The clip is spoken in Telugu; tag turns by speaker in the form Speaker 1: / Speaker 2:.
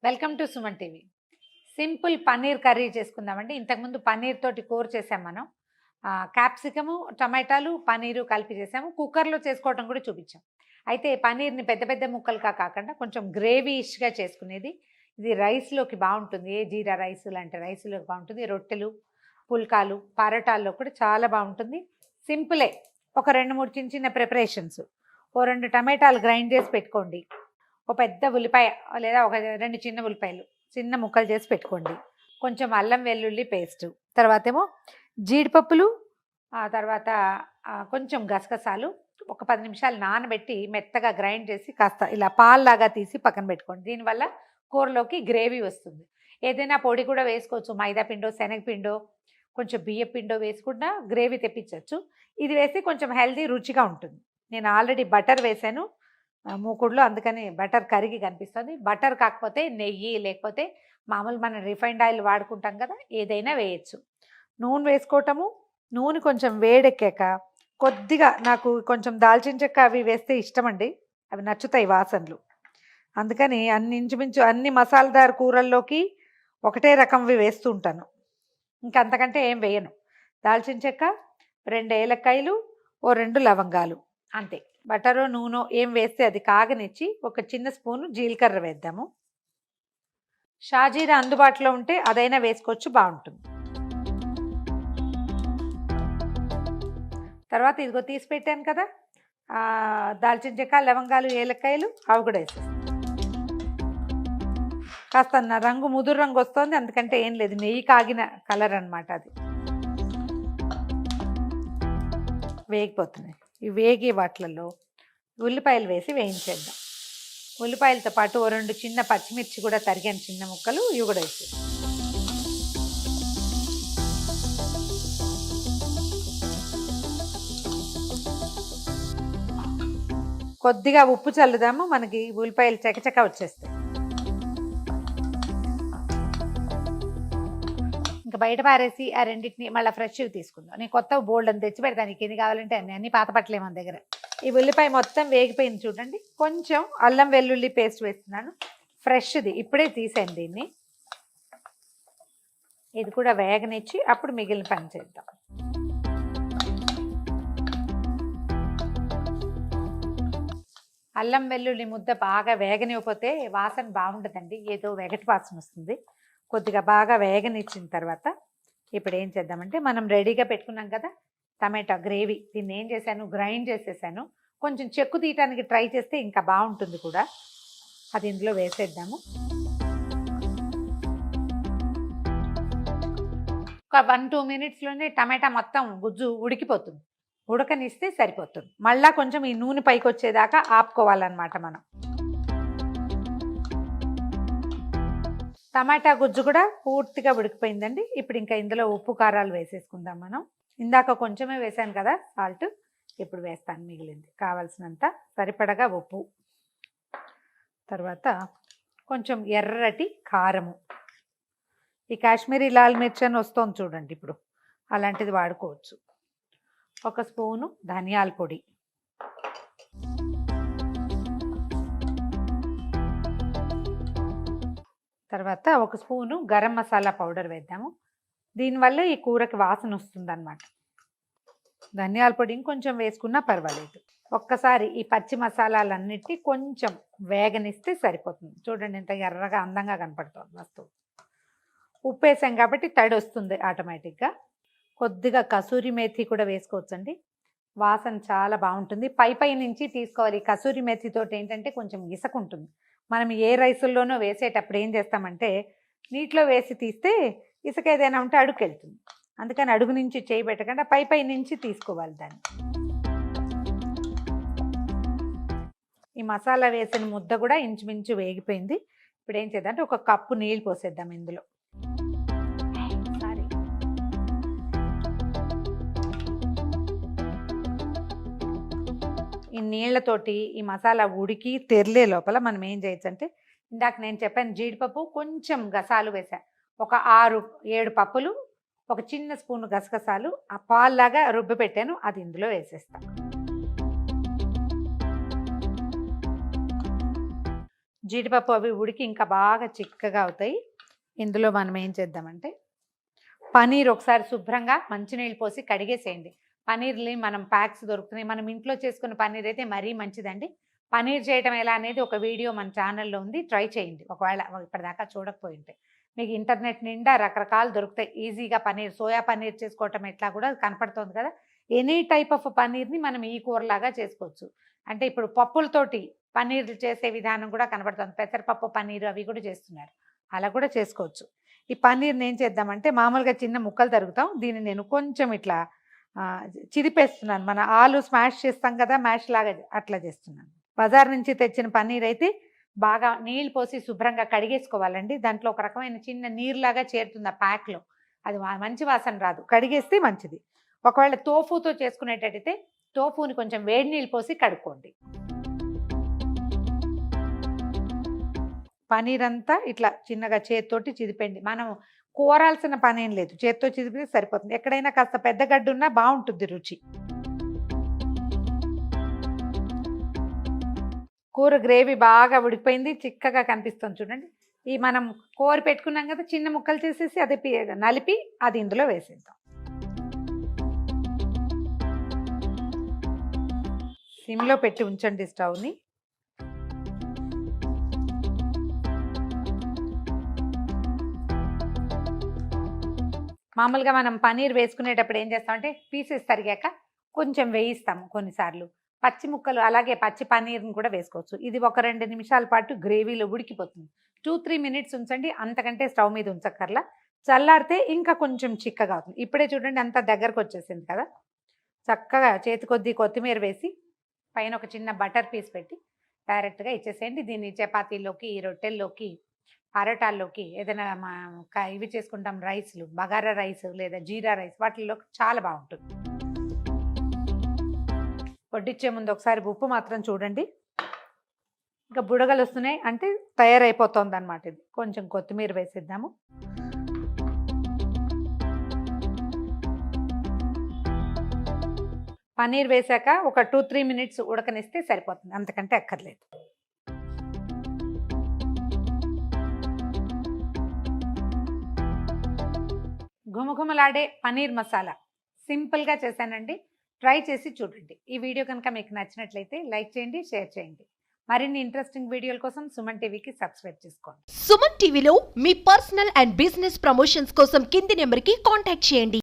Speaker 1: Welcome to Suman TV. Simple paneer curry చేసుకుందామండి. ఇంతకుముందు పన్నీర్ తోటి కూర చేసాం మనం. క్యాప్సికము, టమాటాలు, పన్నీరు కలిపి చేసాము. కుక్కర్లో చేసుకోవటం కూడా చూపించాం. అయితే పన్నీర్ని పెద్ద పెద్ద ముక్కలుగా కాకుండా కొంచెం గ్రేవీష్గా చేసుకునేది. ఇది రైస్లోకి బాగుంటుంది. ఏ జీరా రైస్ లాంటి రైస్లోకి బాగుంటుంది. రొట్టెలు, పుల్కాలు, పరోటాల్లో కూడా చాలా బాగుంటుంది. సింపులే. ఒక 2-3 చిన్న చిన్న ప్రిపరేషన్స్. ఓ 2 టమాటాలు గ్రైండ్ చేసి పెట్టుకోండి. ఒక పెద్ద ఉల్లిపాయ లేదా ఒక 2 చిన్న ఉల్లిపాయలు చిన్న ముక్కలు చేసి పెట్టుకోండి. కొంచెం అల్లం వెల్లుల్లి పేస్టు, తర్వాత ఏమో జీడిపప్పులు, ఆ తర్వాత కొంచెం గసగసాలు ఒక 10 నిమిషాలు నానబెట్టి మెత్తగా గ్రైండ్ చేసి కాస్త ఇలా పాల్లాగా తీసి పక్కన పెట్టుకోండి. దీనివల్ల కూరలోకి గ్రేవీ వస్తుంది. ఏదైనా పొడి కూడా వేసుకోవచ్చు. మైదా పిండో, శనగపిండో, కొంచెం బియ్య పిండో వేసుకున్నా గ్రేవీ తెప్పించవచ్చు. ఇది వేసి కొంచెం హెల్దీ, రుచిగా ఉంటుంది. నేను ఆల్రెడీ బటర్ వేసాను మూకుడులో, అందుకని బటర్ కరిగి కనిపిస్తుంది. బటర్ కాకపోతే నెయ్యి, లేకపోతే మామూలు మనం రిఫైండ్ ఆయిల్ వాడుకుంటాం కదా, ఏదైనా వేయచ్చు. నూనె వేసుకోవటము. నూనె కొంచెం వేడెక్కాక కొద్దిగా నాకు కొంచెం దాల్చిన చెక్క అవి వేస్తే ఇష్టమండి. అవి నచ్చుతాయి వాసనలు. అందుకని ఇంచుమించు అన్ని మసాలాదారు కూరల్లోకి ఒకటే రకంవి వేస్తూ ఉంటాను. ఇంకంతకంటే ఏం వేయను. దాల్చిన చెక్క, 2 ఏలక్కాయలు, ఓ 2 లవంగాలు, అంతే. బటరో నూనె ఏం వేస్తే అది కాగనిచ్చి ఒక చిన్న స్పూను జీలకర్ర వేద్దాము. షాజీరా అందుబాటులో ఉంటే అదైనా వేసుకోవచ్చు, బాగుంటుంది. తర్వాత ఇదిగో తీసి పెట్టాను కదా దాల్చిన చెక్క, లవంగాలు, ఏలక్కాయలు, అవి కూడా వేసేస్తాను. కాస్త రంగు ముదురు రంగు వస్తుంది, అందుకంటే ఏం లేదు, నెయ్యి కాగిన కలర్ అనమాట అది. వేగిపోతున్నాయి. ఈ వేగే వాటిలలో ఉల్లిపాయలు వేసి వేయించేద్దాం. ఉల్లిపాయలతో పాటు ఓ 2 చిన్న పచ్చిమిర్చి కూడా తరిగాను, చిన్న ముక్కలు, ఇవి కూడా వేసి కొద్దిగా ఉప్పు చల్లుదాము. మనకి ఉల్లిపాయలు చకచక వచ్చేస్తాయి. ఇంకా బయట పారేసి ఆ రెండింటిని మళ్ళీ ఫ్రెష్వి తీసుకుందాం. నేను కొత్త బోల్డ్ అని తెచ్చి పెడతాను. నీకు ఎన్ని కావాలంటే అన్ని పాత పట్టలే మన దగ్గర. ఈ ఉల్లిపాయ మొత్తం వేగిపోయింది చూడండి. కొంచెం అల్లం వెల్లుల్లి పేస్ట్ వేస్తున్నాను, ఫ్రెష్ది, ఇప్పుడే తీసాను దీన్ని. ఇది కూడా వేగనిచ్చి అప్పుడు మిగిలిన పని చేద్దాం. అల్లం వెల్లుల్లి ముద్ద బాగా వేగనివ్వకపోతే వాసన బాగుంటుందండి, ఏదో వెగటి వాసన వస్తుంది. కొద్దిగా బాగా వేగనిచ్చిన తర్వాత ఇప్పుడు ఏం చేద్దామంటే మనం రెడీగా పెట్టుకున్నాం కదా టమాటా గ్రేవీ, దీన్ని ఏం చేశాను, గ్రైండ్ చేసేసాను. కొంచెం చెక్కు తీయటానికి ట్రై చేస్తే ఇంకా బాగుంటుంది కూడా. అది ఇందులో వేసేద్దాము. ఒక 1-2 మినిట్స్లోనే టమాటా మొత్తం గుజ్జు ఉడికిపోతుంది. ఉడకనిస్తే సరిపోతుంది. మళ్ళీ కొంచెం ఈ నూనె పైకి వచ్చేదాకా ఆపుకోవాలన్నమాట మనం. టమాటా గుజ్జు కూడా పూర్తిగా ఉడికిపోయిందండి. ఇప్పుడు ఇంకా ఇందులో ఉప్పు కారాలు వేసేసుకుందాం మనం. ఇందాక కొంచెమే వేసాను కదా సాల్ట్, ఇప్పుడు వేస్తాను మిగిలింది. కావాల్సినంత సరిపడగా ఉప్పు, తర్వాత కొంచెం ఎర్రటి కారము. ఈ కాశ్మీరీ లాల్ మిర్చి అని వస్తుంది చూడండి, ఇప్పుడు అలాంటిది వాడుకోవచ్చు. 1 స్పూను ధనియాల పొడి, తర్వాత 1 స్పూను గరం మసాలా పౌడర్ వేద్దాము. దీనివల్ల ఈ కూరకి వాసన వస్తుంది అన్నమాట. ధనియాల పొడి ఇంకొంచెం వేసుకున్నా పర్వాలేదు. ఒక్కసారి ఈ పచ్చి మసాలాలన్నిటి కొంచెం వేగనిస్తే సరిపోతుంది. చూడండి ఎంత ఎర్రగా అందంగా కనపడుతుంది వస్తువు. ఉప్పు వేసాం కాబట్టి తడి వస్తుంది ఆటోమేటిక్గా. కొద్దిగా కసూరి మేథి కూడా వేసుకోవచ్చండి, వాసన చాలా బాగుంటుంది. పై నుంచి తీసుకోవాలి. కసూరి మేథితోటి ఏంటంటే కొంచెం ఇసుకుంటుంది. మనం ఏ రైసుల్లోనో వేసేటప్పుడు ఏం చేస్తామంటే నీటిలో వేసి తీస్తే ఇసుక ఏదైనా ఉంటే అడుగుకి వెళ్తుంది. అందుకని అడుగు నుంచి చేయబెట్టకుండా పై నుంచి తీసుకోవాలి దాన్ని. ఈ మసాలా వేసిన ముద్ద కూడా ఇంచుమించు వేగిపోయింది. ఇప్పుడు ఏం చేద్దాం అంటే 1 కప్పు నీళ్ళు పోసేద్దాం ఇందులో. ఈ నీళ్లతోటి ఈ మసాలా ఉడికి తెరలే లోపల మనం ఏం చేయొచ్చు అంటే, ఇందాక నేను చెప్పాను జీడిపప్పు, కొంచెం గసాలు వేసా, ఒక 6-7 పప్పులు, ఒక చిన్న స్పూను గసగసాలు, ఆ పాల్లాగా రుబ్బి పెట్టాను, అది ఇందులో వేసేస్తాను. జీడిపప్పు అవి ఉడికి ఇంకా బాగా చిక్కగా అవుతాయి. ఇందులో మనం ఏం చేద్దామంటే పనీర్ ఒకసారి శుభ్రంగా మంచినీళ్ళు పోసి కడిగేసేయండి. పనీర్ని మనం ప్యాక్స్ దొరుకుతున్నాయి. మనం ఇంట్లో చేసుకున్న పనీర్ అయితే మరీ మంచిదండి. పనీర్ చేయటం ఎలా అనేది ఒక వీడియో మన ఛానల్లో ఉంది, ట్రై చేయండి ఒకవేళ ఇప్పటిదాకా చూడకపోయింటే. మీకు ఇంటర్నెట్ నిండా రకరకాలు దొరుకుతాయి. ఈజీగా పనీర్, సోయా పనీర్ చేసుకోవటం ఎట్లా కూడా కనపడుతుంది కదా. ఎనీ టైప్ ఆఫ్ పనీర్ని మనం ఈ కూరలాగా చేసుకోవచ్చు. అంటే ఇప్పుడు పప్పులతోటి పన్నీర్ చేసే విధానం కూడా కనబడుతుంది. పెసరపప్పు పన్నీర్ అవి కూడా చేస్తున్నారు, అలా కూడా చేసుకోవచ్చు. ఈ పన్నీర్ని ఏం చేద్దామంటే మామూలుగా చిన్న ముక్కలు తరుగుతాం. దీన్ని నేను కొంచెం ఇట్లా చిదిపేస్తున్నాను. మన ఆలు స్మాష్ చేస్తాం కదా, మ్యాష్ లాగా అట్లా చేస్తున్నాను. బజార్ నుంచి తెచ్చిన పన్నీర్ అయితే బాగా నీళ్ళు పోసి శుభ్రంగా కడిగేసుకోవాలండి. దాంట్లో ఒక రకమైన చిన్న నీరులాగా చేరుతుంది ఆ ప్యాక్లో, అది మంచి వాసన రాదు. కడిగేస్తే మంచిది. ఒకవేళ తోఫుతో చేసుకునేటట్టయితే తోఫుని కొంచెం వేడి నీళ్ళు పోసి కడుక్కోండి. పనీర్ అంతా ఇట్లా చిన్నగా చేతితోటి చిదిపండి. మనం కూరాల్సిన పని ఏం లేదు, చేతితో చిదిపితే సరిపోతుంది. ఎక్కడైనా కాస్త పెద్ద గడ్డ ఉన్నా బాగుంటుంది రుచి. కూర గ్రేవీ బాగా ఉడికిపోయింది, చిక్కగా కనిపిస్తుంది చూడండి. ఈ మనం కూర పెట్టుకున్నాం కదా, చిన్న ముక్కలు చేసేసి అది నలిపి అది ఇందులో వేసేద్దాం. సిమ్లో పెట్టి ఉంచండి స్టవ్ని. మామూలుగా మనం పనీర్ వేసుకునేటప్పుడు ఏం చేస్తామంటే పీసెస్ తరిగాక కొంచెం వేయిస్తాము కొన్నిసార్లు. పచ్చి ముక్కలు అలాగే పచ్చి పనీర్ని కూడా వేసుకోవచ్చు. ఇది ఒక 2 నిమిషాల పాటు గ్రేవీలో ఉడికిపోతుంది. 2-3 మినిట్స్ ఉంచండి, అంతకంటే స్టవ్ మీద ఉంచక్కర్లా. చల్లారితే ఇంకా కొంచెం చిక్కగా అవుతుంది. ఇప్పుడే చూడండి అంత దగ్గరకు వచ్చేసింది కదా. చక్కగా చేతి కొద్దీ కొత్తిమీర వేసి పైన ఒక చిన్న బటర్ పీస్ పెట్టి డైరెక్ట్గా ఇచ్చేసేయండి. దీన్ని చపాతీలోకి, రొట్టెల్లోకి, పరోటాల్లోకి, ఏదైనా ఇవి చేసుకుంటాం రైస్లు, బగారా రైస్ లేదా జీరా రైస్, వాటిల్లో చాలా బాగుంటుంది. వడ్డిచ్చే ముందు ఒకసారి ఉప్పు మాత్రం చూడండి. ఇంకా బుడగలు వస్తున్నాయి అంటే తయారైపోతుంది అన్నమాట. ఇది కొంచెం కొత్తిమీర వేసేద్దాము. పన్నీర్ వేసాక ఒక 2-3 మినిట్స్ ఉడకనిస్తే సరిపోతుంది, అంతకంటే అక్కర్లేదు. ఘుమఘుమలాడే పన్నీర్ మసాలా సింపుల్గా చేశానండి. ట్రై చేసి చూడండి. ఈ వీడియో కనుక మీకు నచ్చినట్లయితే లైక్ చేయండి, షేర్ చేయండి. మరిన్ని ఇంట్రెస్టింగ్ వీడియోల కోసం సుమన్ టీవీకి సబ్స్క్రైబ్ చేసుకోండి.
Speaker 2: సుమన్ టీవీలో మీ పర్సనల్ అండ్ బిజినెస్ ప్రమోషన్స్ కోసం కింది నెంబర్కి కాంటాక్ట్ చేయండి.